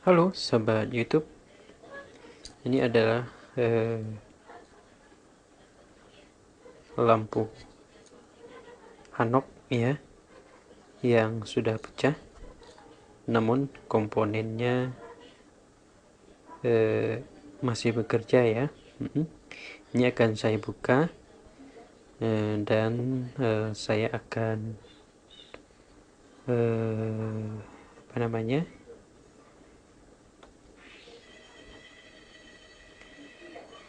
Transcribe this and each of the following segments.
Halo sahabat YouTube, ini adalah lampu Hanok ya, yang sudah pecah, namun komponennya masih bekerja ya. Ini akan saya buka dan saya akan apa namanya?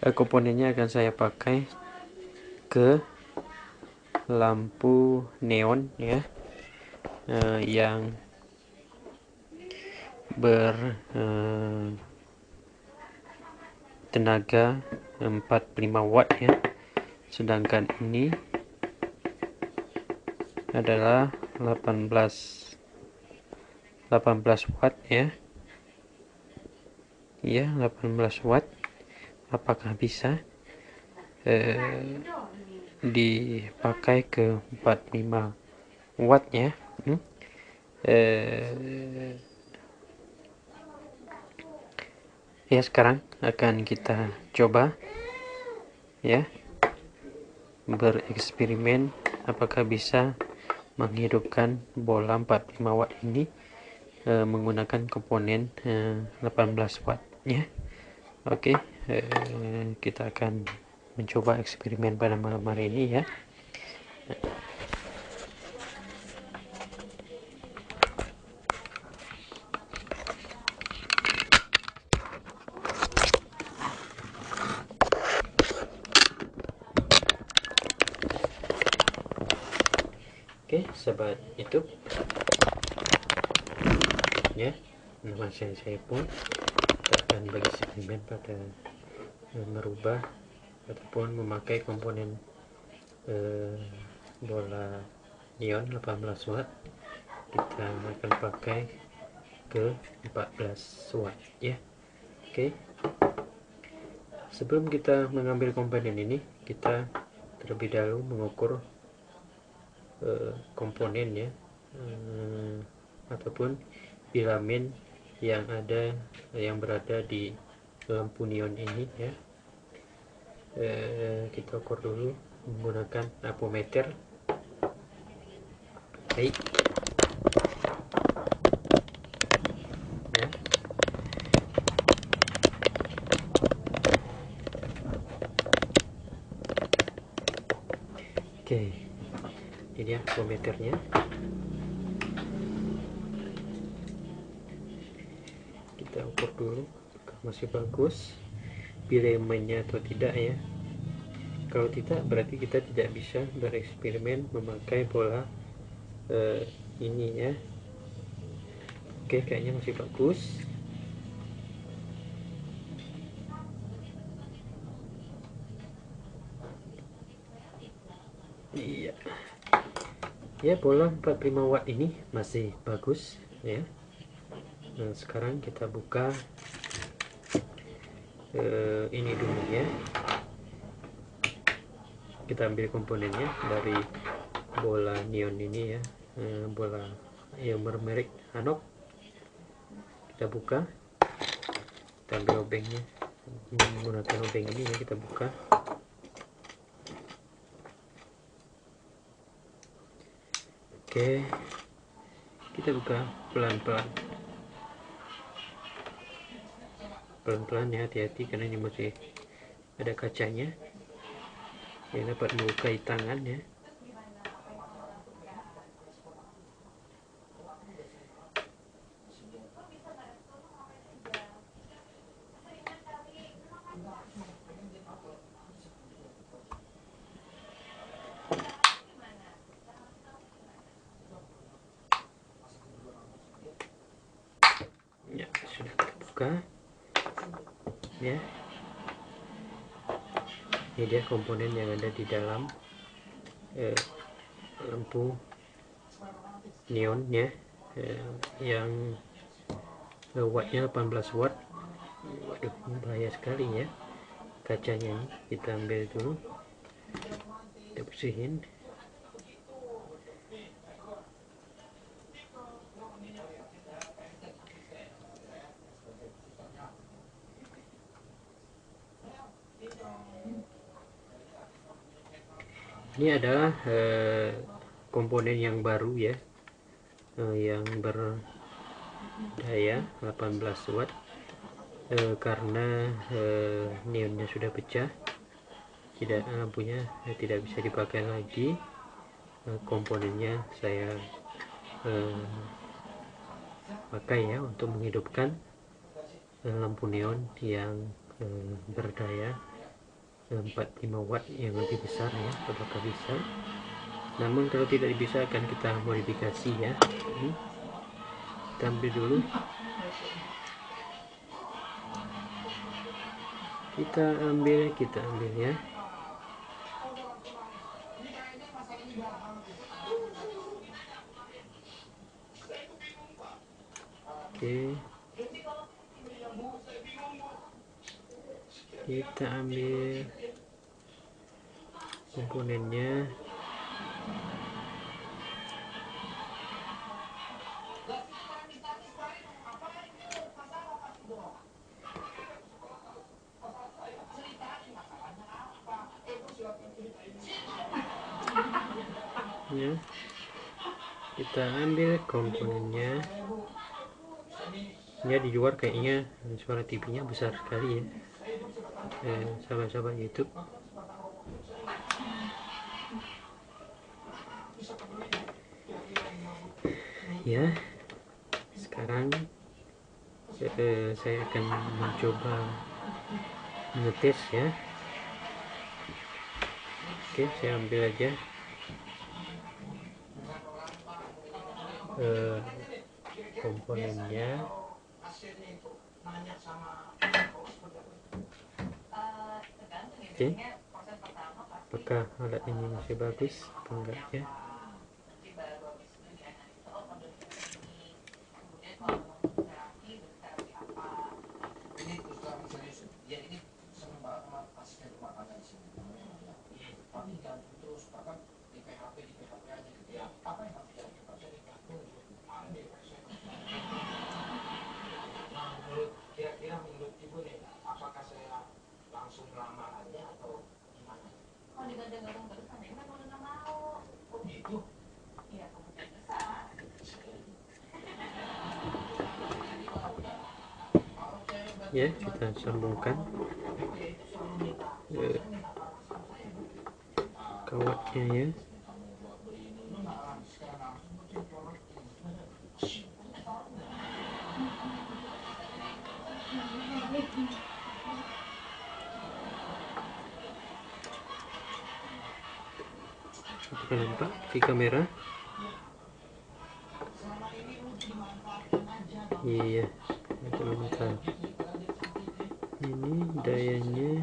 Komponennya akan saya pakai ke lampu neon ya, yang bertenaga 45 watt ya, sedangkan ini adalah 18 watt ya. 18 watt. Apakah bisa dipakai ke 45 watt ya? Ya, sekarang akan kita coba ya, bereksperimen apakah bisa menghidupkan bola 45 watt ini menggunakan komponen 18 watt ya. Oke, kita akan mencoba eksperimen pada malam hari ini ya. Oke, sahabat YouTube ya, nama saya pun akan bereksperimen pada merubah ataupun memakai komponen bola neon 18 watt. Kita akan pakai ke 14 watt ya. Oke, sebelum kita mengambil komponen ini, kita terlebih dahulu mengukur komponen ya, ataupun filamen yang berada di lampu neon ini ya. Kita ukur dulu menggunakan apometer. Baik ya. Oke, ini apometernya. Kita ukur dulu apakah masih bagus filamennya atau tidak ya. Kalau tidak, berarti kita tidak bisa bereksperimen memakai bola ini ya. Oke, kayaknya masih bagus. Iya ya, bola 45 watt ini masih bagus ya. Nah, sekarang kita buka ini dulu ya. Kita ambil komponennya dari bola neon ini ya, bola yang bermerek Hanok. Kita buka, kita ambil obengnya menggunakan obeng ini ya. Kita buka. Oke, kita buka pelan-pelan ya, hati-hati karena ini masih ada kacanya yang dapat melukai tangan ya. Ya, sudah terbuka ya. Ini dia komponen yang ada di dalam lampu neon ya, yang wattnya 18 watt. Waduh, ini bahaya sekali ya kacanya. Kita ambil dulu, kita bersihin. Ini adalah komponen yang baru ya, yang berdaya 18 watt. Karena neonnya sudah pecah, lampunya tidak bisa dipakai lagi. Komponennya saya pakai ya untuk menghidupkan lampu neon yang berdaya 45 watt yang lebih besar ya. Apakah bisa? Namun kalau tidak bisa akan kita modifikasi ya. Ini kita ambil dulu, kita ambil ya. Oke, kita ambil komponennya. Ya, kita ambil komponennya. Ya, di luar kayaknya suara TV-nya besar sekali ya, sahabat-sahabat YouTube. Ya, sekarang saya akan mencoba ngetes ya. Oke, saya ambil aja komponennya. Oke, apakah alat ini masih bagus atau enggak ya? Kira-kira menurut ibu nih, apakah saya langsung lamar aja atau gimana? Kalau digadang-gadang terus kan emang udah nggak mau. Oh gitu? Iya, kemungkinan besar. Ya, kita sambungkan kawatnya ya. Apakah nampak di kamera? Iya, teman-teman. Ini dayanya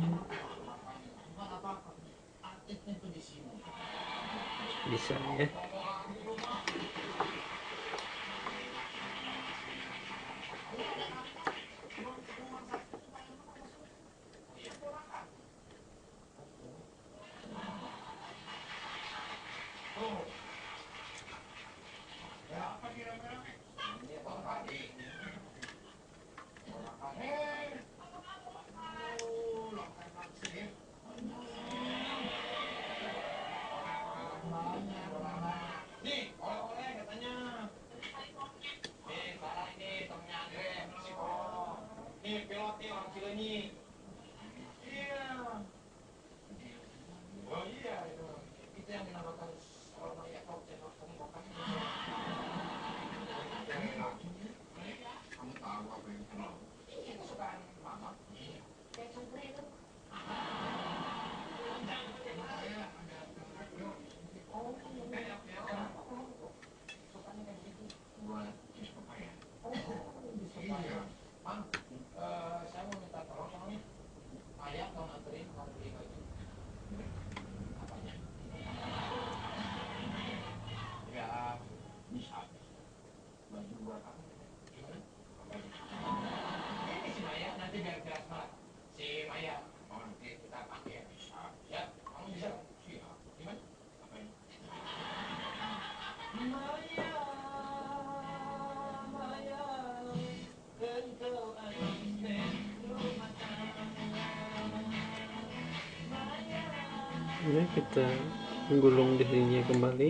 bisa ya. Ya, kita menggulung dirinya kembali.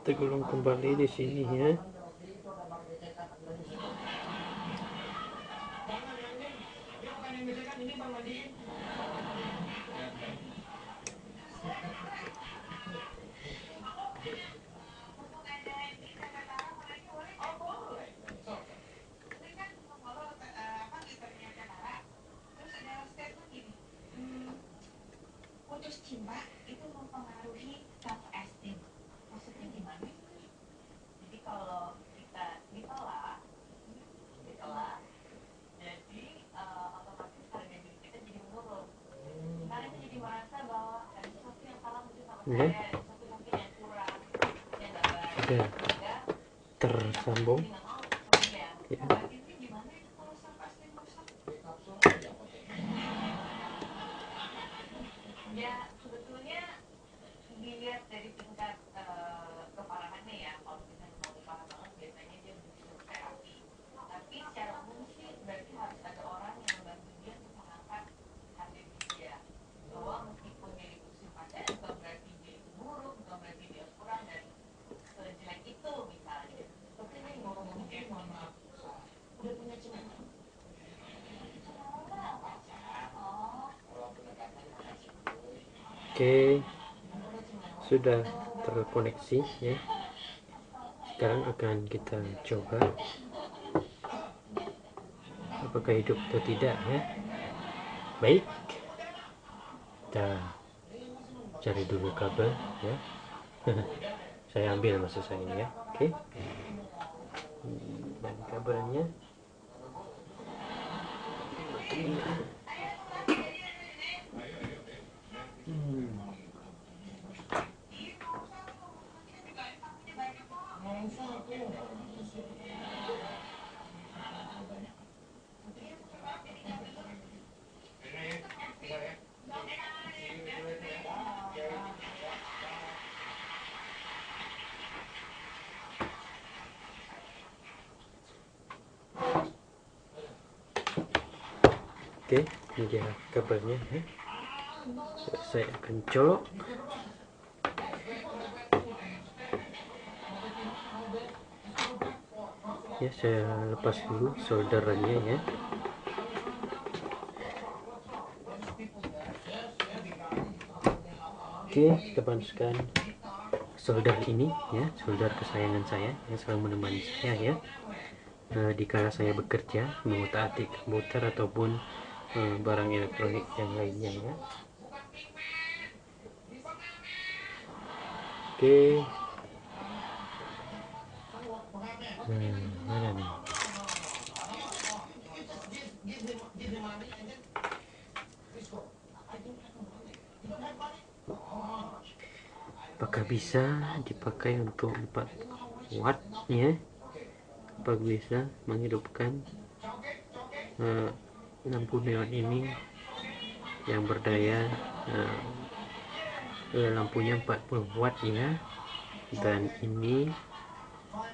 Kita gulung kembali di sini ya. Putus cinta itu mempengaruhi self esteem. Maksudnya gimana? Jadi kalau kita ditolak, jadi otomatis harga diri kita jadi menurun. Karena kita jadi merasa bahwa ada sesuatu yang salah mungkin sama saya, ada sesuatu mungkin yang kurang, yang nggak baik. Sudah tersambung ya. Ini gimana itu kalau self esteem rusak? Ya sebetulnya dilihat dari tingkat keparahannya ya. Kalau misalnya mau parah banget biasanya dia butuh terapi. Tapi secara umum sih berarti harus ada orang yang membantu dia untuk mengangkat harga diri dia. Bahwa meskipun dia diputusin pacar bukan berarti dia buruk, bukan berarti dia kurang dan sejelek itu misalnya. Tapi ini ngomong-ngomong dia mohon maaf, udah punya cewek? Oke, sudah terkoneksi ya. Sekarang akan kita coba apakah hidup atau tidak ya. Baik, kita cari dulu kabel ya. Saya ambil maksud saya ya. Oke, dan kabelnya oke, ini dia kabelnya ya. Saya akan colok ya, saya lepas dulu solderannya ya. Oke, kita panaskan solder ini ya, solder kesayangan saya yang selalu menemani saya ya. Dikala saya bekerja mengutak-atik komputer ataupun barang elektronik yang lainnya ya. Oke, mana nih? Apakah bisa dipakai untuk 4 watt ya? Apakah bisa menghidupkan lampu neon ini yang berdaya lampunya 40 watt ya, dan ini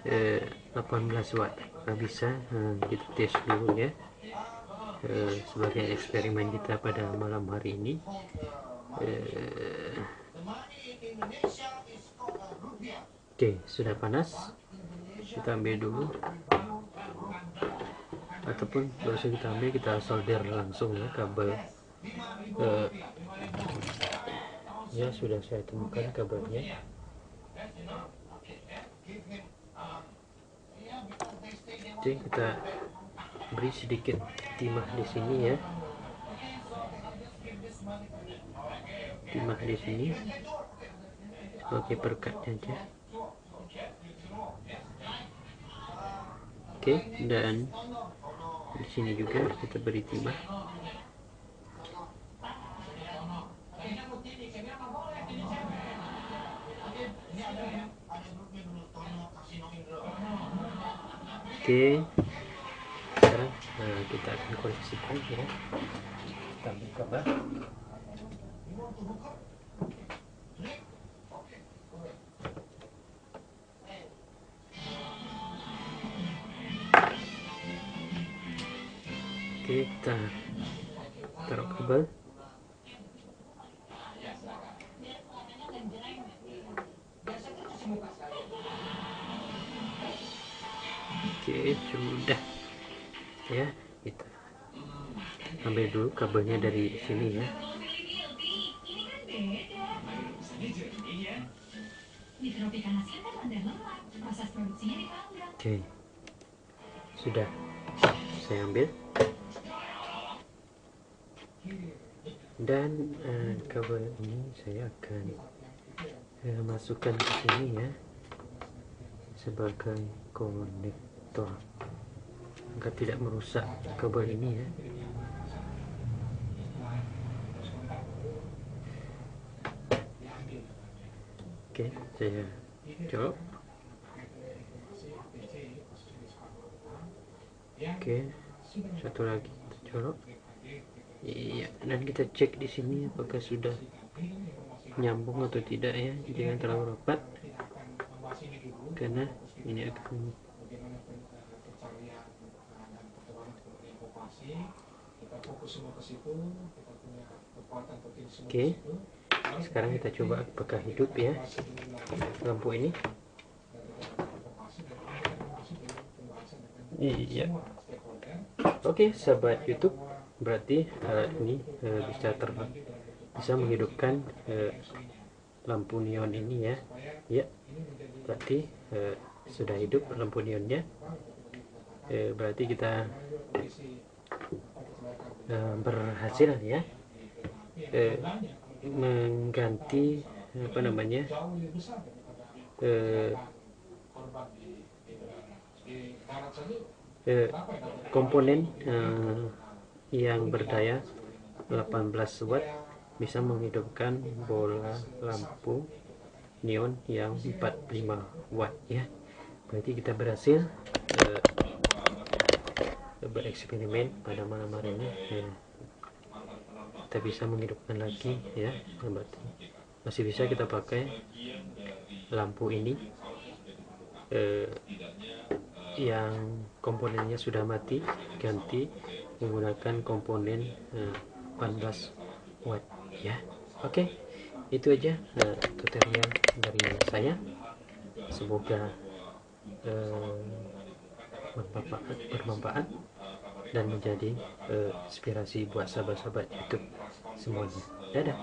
18 watt. Apakah bisa? Kita tes dulu ya, sebagai eksperimen kita pada malam hari ini. Oke, sudah panas. Kita ambil dulu, ataupun kalau kita ambil, kita solder langsung ya kabel. Ya, sudah saya temukan kabelnya. Oke, kita beri sedikit timah di sini ya, timah di sini sebagai perkatnya aja. Oke, dan di sini juga kita beri timah. Oke, sekarang kita akan kondisikan ya. Kita buka bah. Oke, kita taruh kabel. Oke, sudah ya, kita ambil dulu kabelnya dari sini ya. Oke, sudah saya ambil, dan kabel ini saya akan masukkan ke sini ya, sebagai konektor agar tidak merusak kabel ini ya. Oke, saya colok. Oke, satu lagi kita colok. Iya, dan kita cek di sini apakah sudah nyambung atau tidak ya. Jangan terlalu rapat karena ini akan. Oke, sekarang kita coba apakah hidup ya lampu ini. Iya. Oke, sahabat YouTube, berarti ini bisa menghidupkan lampu neon ini ya. Ya, berarti sudah hidup lampu neonnya. Berarti kita berhasil ya mengganti apa namanya komponen yang berdaya 18 watt bisa menghidupkan bola lampu neon yang 45 watt ya. Berarti kita berhasil bereksperimen pada malam hari ini ya. Kita bisa menghidupkan lagi ya, berarti masih bisa kita pakai lampu ini yang komponennya sudah mati, ganti menggunakan komponen 18 watt ya. Oke, itu aja tutorial dari saya, semoga bermanfaat dan menjadi inspirasi buat sahabat-sahabat YouTube semuanya. Dadah.